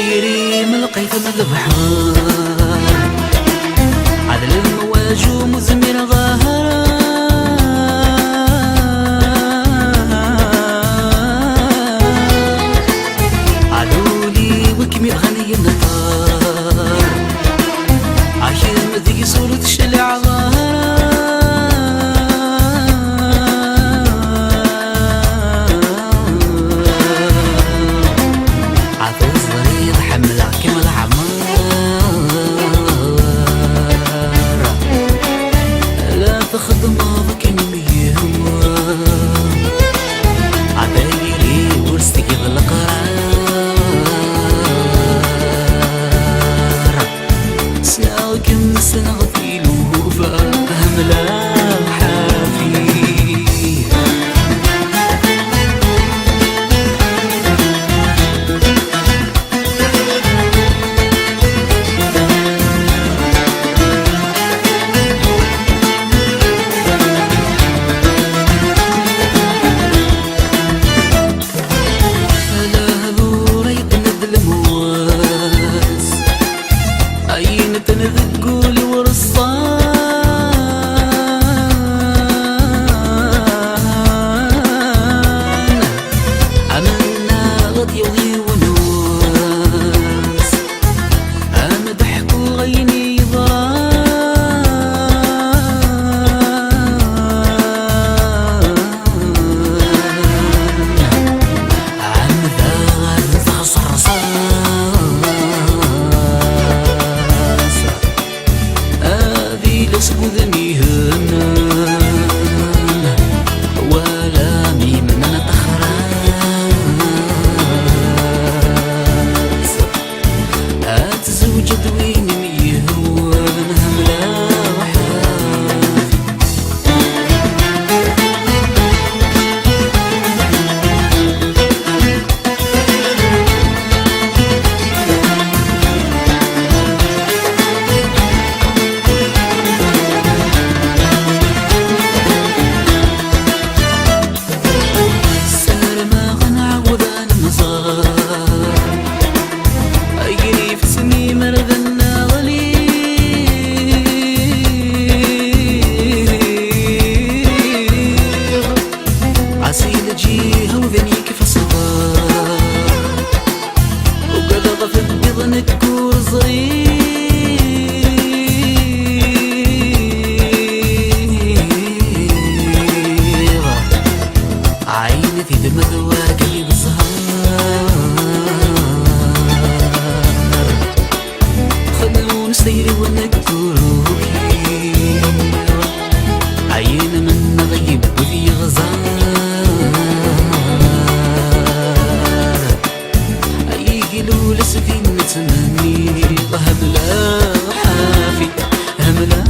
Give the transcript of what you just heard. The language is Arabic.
يجري من القيث من البحر عدل المواج ومزمر ظاهرة عدولي وكمي غني النطار عشان مذيك صورة شلع ظاهرة تنذقولي ورصان عملنا غطي وغي ونوس أنا ضحكوا غيني ضران عم ذا غرزة صرصان سكوذني هنا ولا ميمنا تخراس أتزوج دوين ميهوان هملا وحافي جيها وذنيك في الصغار وقد ضفت بضنك كور صغير عينتي دمذوى قلب الزهار خلون سيري ونكروكي عين من غيب وذي غزار لسفينة مني هملا حافي هملا